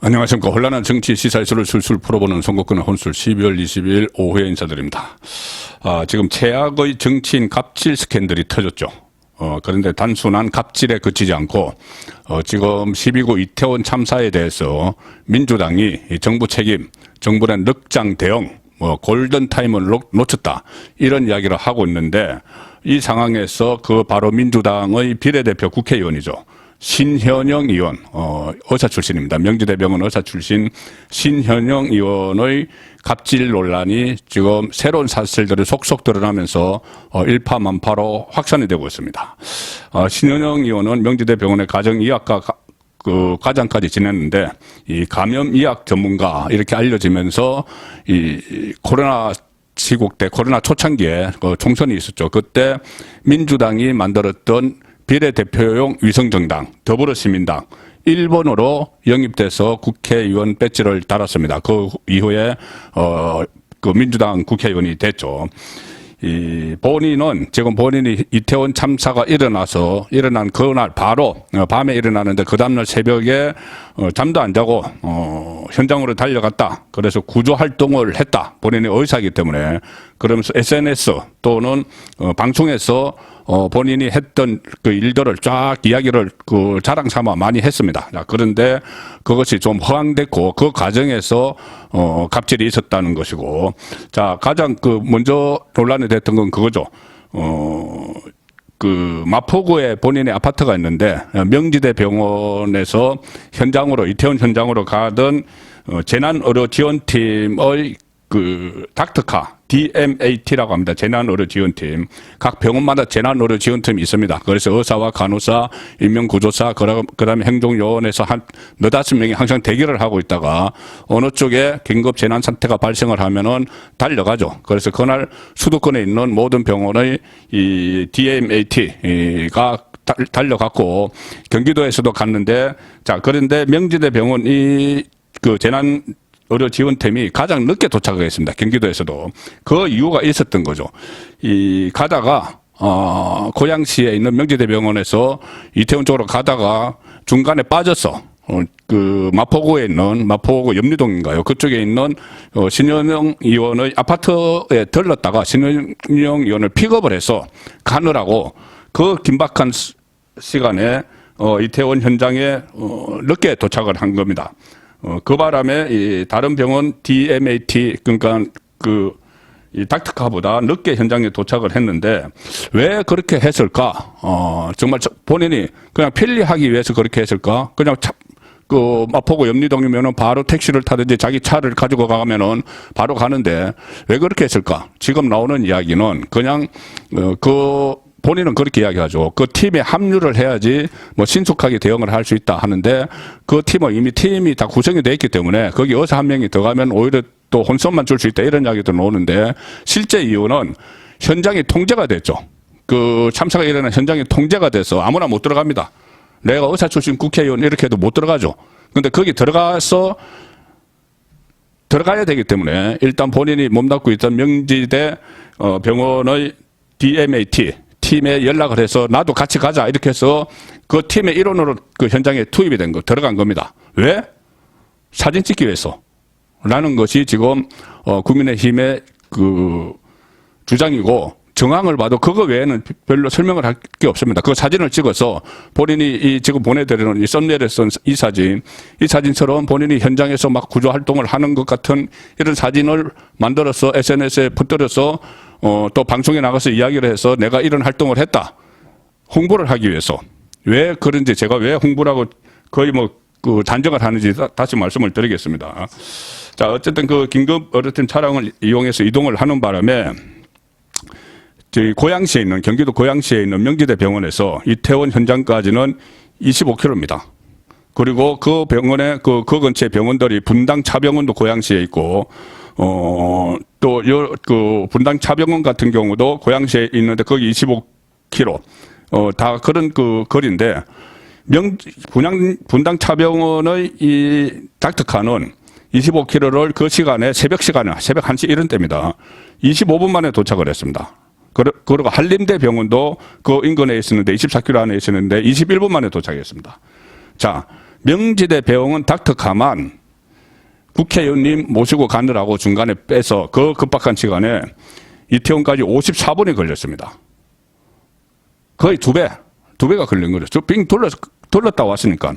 안녕하십니까. 혼란한 정치 시사이슈를 술술 풀어보는 선거권의 혼술 12월 22일 오후에 인사드립니다. 지금 최악의 정치인 갑질 스캔들이 터졌죠. 그런데 단순한 갑질에 그치지 않고 지금 12구 이태원 참사에 대해서 민주당이 정부 책임, 정부의 늑장 대응, 골든타임을 놓쳤다, 이런 이야기를 하고 있는데, 이 상황에서 그 바로 민주당의 비례대표 국회의원이죠. 신현영 의원, 의사 출신입니다. 명지대병원 의사 출신 신현영 의원의 갑질 논란이 지금 새로운 사실들이 속속 드러나면서 일파만파로 확산이 되고 있습니다. 신현영 의원은 명지대병원의 가정의학과 과장까지 지냈는데, 이 감염의학 전문가 이렇게 알려지면서 이 코로나 시국 때, 코로나 초창기에 총선이 있었죠. 그때 민주당이 만들었던 비례대표용 위성정당 더불어시민당 1번으로 영입돼서 국회의원 배지를 달았습니다. 그 이후에 그 민주당 국회의원이 됐죠. 본인은 지금 본인이 이태원 참사가 일어난 그날 바로 밤에 일어나는데, 그 다음날 새벽에 잠도 안 자고 현장으로 달려갔다. 그래서 구조 활동을 했다. 본인의 의사이기 때문에. 그러면서 SNS 또는 방송에서 본인이 했던 그 일들을 쫙 이야기를 자랑 삼아 많이 했습니다. 그런데 그것이 좀 허황됐고, 그 과정에서 갑질이 있었다는 것이고, 자, 가장 먼저 논란이 됐던 건 그거죠. 마포구에 본인의 아파트가 있는데, 명지대 병원에서 이태원 현장으로 가던 재난의료지원팀의 닥터카, DMAT라고 합니다. 재난의료지원팀. 각 병원마다 재난의료지원팀이 있습니다. 그래서 의사와 간호사, 인명구조사, 그 다음에 행정요원에서 한 4-5명이 항상 대기를 하고 있다가 어느 쪽에 긴급 재난사태가 발생을 하면은 달려가죠. 그래서 그날 수도권에 있는 모든 병원의 이 DMAT가 달려갔고, 경기도에서도 갔는데, 자, 그런데 명지대 병원이 의료지원팀이 가장 늦게 도착했습니다. 경기도에서도. 그 이유가 있었던 거죠. 가다가, 고양시에 있는 명지대병원에서 이태원 쪽으로 가다가 중간에 빠졌어. 마포구에 있는, 마포구 염리동인가요? 그쪽에 있는, 신현영 의원의 아파트에 들렀다가 신현영 의원을 픽업을 해서 가느라고 그 긴박한 시간에, 이태원 현장에, 늦게 도착을 한 겁니다. 그 바람에 이 다른 병원 DMAT, 그러니까 이 닥터카보다 늦게 현장에 도착을 했는데, 왜 그렇게 했을까? 정말 본인이 그냥 편리하기 위해서 그렇게 했을까? 그냥 마포구 염리동이면은 바로 택시를 타든지 자기 차를 가지고 가면은 바로 가는데 왜 그렇게 했을까? 지금 나오는 이야기는 그냥 본인은 그렇게 이야기하죠. 그 팀에 합류를 해야지 신속하게 대응을 할 수 있다 하는데, 그 팀은 이미 팀이 다 구성이 되어 있기 때문에 거기 의사 한 명이 더 가면 오히려 또 혼선만 줄 수 있다, 이런 이야기도 나오는데, 실제 이유는 현장이 통제가 됐죠. 그 참사가 일어난 현장이 통제가 돼서 아무나 못 들어갑니다. 내가 의사 출신 국회의원 이렇게 해도 못 들어가죠. 근데 거기 들어가야 되기 때문에 일단 본인이 몸담고 있던 명지대 병원의 DMAT 팀에 연락을 해서 나도 같이 가자, 이렇게 해서 그 팀의 일원으로 그 현장에 투입이 들어간 겁니다. 왜? 사진 찍기 위해서. 라는 것이 지금 국민의힘의 주장이고, 정황을 봐도 그거 외에는 별로 설명을 할 게 없습니다. 그 사진을 찍어서 본인이 지금 보내드리는 이 썸네일에 쓴 이 사진처럼 본인이 현장에서 막 구조 활동을 하는 것 같은 이런 사진을 만들어서 SNS에 퍼뜨려서 또 방송에 나가서 이야기를 해서 내가 이런 활동을 했다, 홍보를 하기 위해서. 왜 그런지, 제가 왜 홍보라고 거의 단정을 하는지 다시 말씀을 드리겠습니다. 자, 어쨌든 긴급 의료팀 차량을 이용해서 이동을 하는 바람에 저희 고양시에 있는, 경기도 고양시에 있는 명지대 병원에서 이태원 현장까지는 25km입니다. 그리고 그 병원에 그 근처에 병원들이 분당 차병원도 고양시에 있고, 또 분당 차병원 같은 경우도 고양시에 있는데 거기 25km, 다 그런 거리인데, 분당 차병원의 이 닥터카는 25km를 그 시간에 새벽 1시 이런 때입니다. 25분 만에 도착을 했습니다. 그리고 한림대 병원도 그 인근에 있었는데 24km 안에 있었는데 21분 만에 도착했습니다. 자, 명지대 배웅은 닥터카만 국회의원님 모시고 가느라고 중간에 빼서 그 급박한 시간에 이태원까지 54분이 걸렸습니다. 거의 두 배가 걸린 거죠. 빙 돌렸다 왔으니까.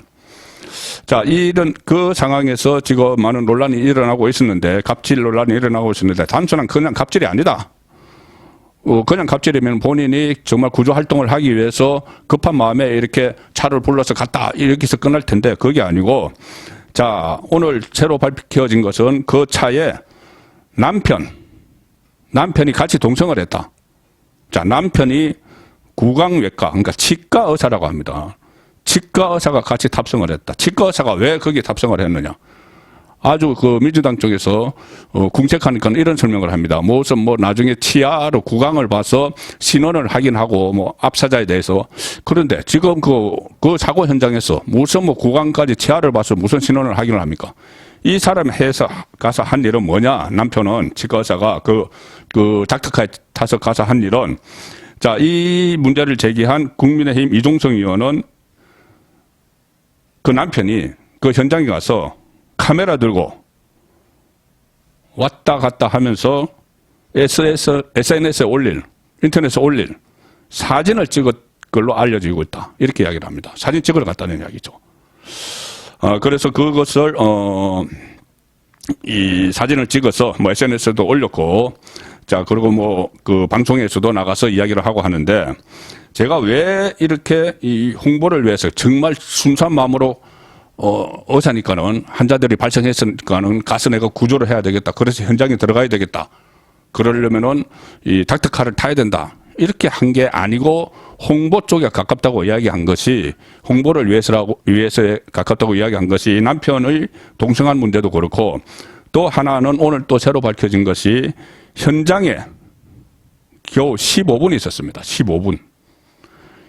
자, 이런 그 상황에서 지금 많은 논란이 일어나고 있었는데, 갑질 논란이 일어나고 있었는데, 단순한 그냥 갑질이 아니다. 그냥 갑질이면 본인이 정말 구조 활동을 하기 위해서 급한 마음에 이렇게 차를 불러서 갔다, 이렇게 해서 끝날 텐데, 그게 아니고, 자, 오늘 새로 밝혀진 것은 그 차에 남편이 같이 동승을 했다. 자, 남편이 구강외과, 그러니까 치과 의사라고 합니다. 치과 의사가 같이 탑승을 했다. 치과 의사가 왜 거기에 탑승을 했느냐. 아주 그 민주당 쪽에서 궁색하니까 이런 설명을 합니다. 무슨 뭐 나중에 치아로 구강을 봐서 신원을 확인하고 뭐 압사자에 대해서. 그런데 지금 그 사고 현장에서 무슨 뭐 구강까지 치아를 봐서 무슨 신원을 확인을 합니까? 이 사람이 해서 가서 한 일은 뭐냐? 남편은 치과 의사가 그 닥터카에 타서 가서 한 일은, 자, 이 문제를 제기한 국민의힘 이종성 의원은 그 남편이 그 현장에 가서 카메라 들고 왔다 갔다 하면서 SNS에 인터넷에 올릴 사진을 찍은 걸로 알려지고 있다. 이렇게 이야기를 합니다. 사진 찍으러 갔다는 이야기죠. 그래서 그것을, 이 사진을 찍어서 뭐 SNS에도 올렸고, 자, 그리고 뭐 그 방송에서도 나가서 이야기를 하고 하는데, 제가 왜 이렇게 이 홍보를 위해서 정말 순수한 마음으로 의사니까는 환자들이 발생했으니까는 가서 내가 구조를 해야 되겠다. 그래서 현장에 들어가야 되겠다. 그러려면은 이 닥터카를 타야 된다. 이렇게 한 게 아니고 홍보 쪽에 가깝다고 이야기한 것이, 홍보를 위해서에 가깝다고 이야기한 것이 남편의 동승한 문제도 그렇고, 또 하나는 오늘 또 새로 밝혀진 것이 현장에 겨우 15분 있었습니다. 15분.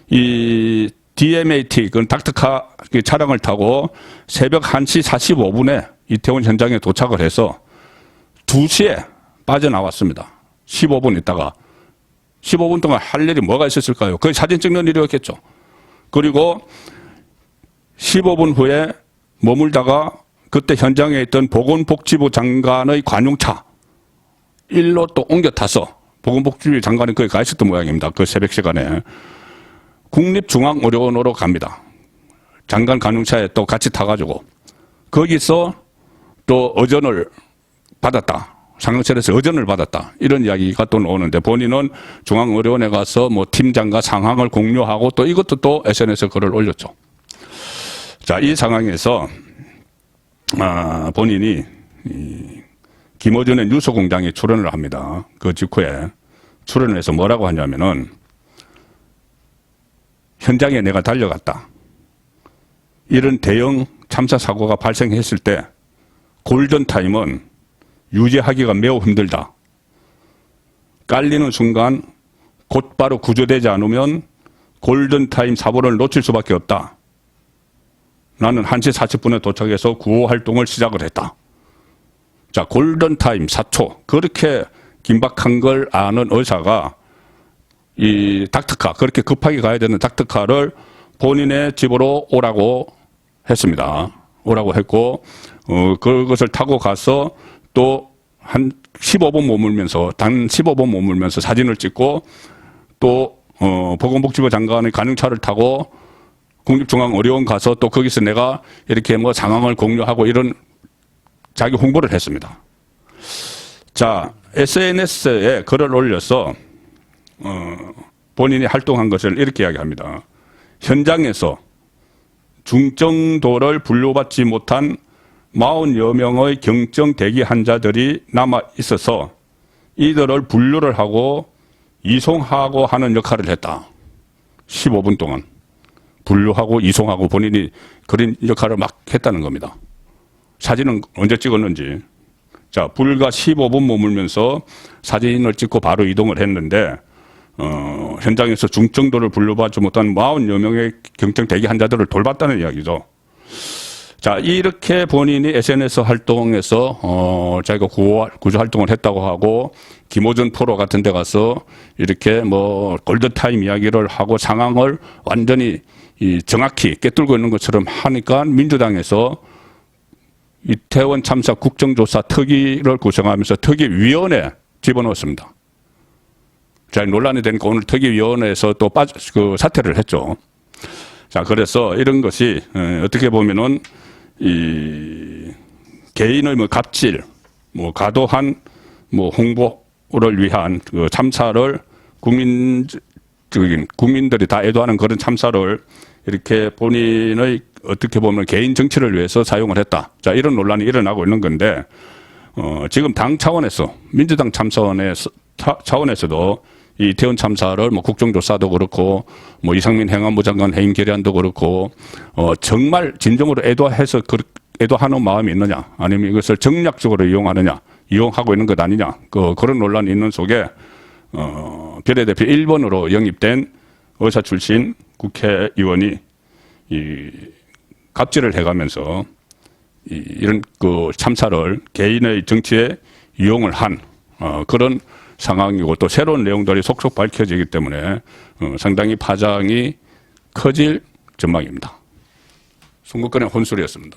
이 DMAT, 그 닥터카 차량을 타고 새벽 1시 45분에 이태원 현장에 도착을 해서 2시에 빠져나왔습니다. 15분 있다가. 15분 동안 할 일이 뭐가 있었을까요? 거의 사진 찍는 일이었겠죠. 그리고 15분 후에 머물다가 그때 현장에 있던 보건복지부 장관의 관용차 일로 또 옮겨 타서, 보건복지부 장관이 거기 가 있었던 모양입니다. 그 새벽 시간에. 국립중앙의료원으로 갑니다. 장관 관용차에 또 같이 타가지고 거기서 또 의전을 받았다. 상경실에서 의전을 받았다. 이런 이야기가 또 나오는데, 본인은 중앙의료원에 가서 뭐 팀장과 상황을 공유하고 또 이것도 또 SNS에 글을 올렸죠. 자, 이 상황에서 본인이 김어준의 뉴스공장에 출연을 합니다. 그 직후에 출연을 해서 뭐라고 하냐면은, 현장에 내가 달려갔다. 이런 대형 참사 사고가 발생했을 때 골든타임은 유지하기가 매우 힘들다. 깔리는 순간 곧바로 구조되지 않으면 골든타임 사고를 놓칠 수밖에 없다. 나는 1시 40분에 도착해서 구호 활동을 시작을 했다. 자, 골든타임 4초. 그렇게 긴박한 걸 아는 의사가 이 닥터카, 그렇게 급하게 가야 되는 닥터카를 본인의 집으로 오라고 했습니다. 오라고 했고, 그것을 타고 가서 또 한 15분 머물면서, 단 15분 머물면서 사진을 찍고, 또, 보건복지부 장관의 관용차를 타고 국립중앙의료원 가서 또 거기서 내가 이렇게 뭐 상황을 공유하고 이런 자기 홍보를 했습니다. 자, SNS에 글을 올려서, 본인이 활동한 것을 이렇게 이야기합니다. 현장에서 중증도를 분류받지 못한 40여 명의 경증 대기 환자들이 남아 있어서 이들을 분류를 하고 이송하고 하는 역할을 했다. 15분 동안 분류하고 이송하고 본인이 그런 역할을 막 했다는 겁니다. 사진은 언제 찍었는지. 자, 불과 15분 머물면서 사진을 찍고 바로 이동을 했는데, 현장에서 중증도를 분류받지 못한 40여 명의 경증 대기 환자들을 돌봤다는 이야기죠. 자, 이렇게 본인이 SNS 활동에서, 자기가 구조 활동을 했다고 하고, 김호준 프로 같은 데 가서 이렇게 뭐, 골든타임 이야기를 하고 상황을 완전히 정확히 꿰뚫고 있는 것처럼 하니까 민주당에서 이태원 참사 국정조사 특위를 구성하면서 특위위원회 집어넣었습니다. 자, 논란이 되니까 오늘 특위위원회에서 또 사퇴를 했죠. 자, 그래서 이런 것이 어떻게 보면은 이 개인의 뭐 갑질, 뭐 과도한 뭐 홍보를 위한 그 참사를 국민들이 다 애도하는 그런 참사를 이렇게 본인의 어떻게 보면 개인 정치를 위해서 사용을 했다. 자, 이런 논란이 일어나고 있는 건데, 지금 당 차원에서, 민주당 차원에서도 이 이태원 참사를 뭐 국정조사도 그렇고, 뭐 이상민 행안부 장관 해임 결의안도 그렇고, 정말 진정으로 애도하는 마음이 있느냐, 아니면 이것을 정략적으로 이용하고 있는 것 아니냐, 그런 논란이 있는 속에, 비례대표 1번으로 영입된 의사 출신 국회의원이 갑질을 해가면서 이런 그 참사를 개인의 정치에 이용을 한 그런 상황이고, 또 새로운 내용들이 속속 밝혀지기 때문에 상당히 파장이 커질 전망입니다. 송국근의 혼술이었습니다.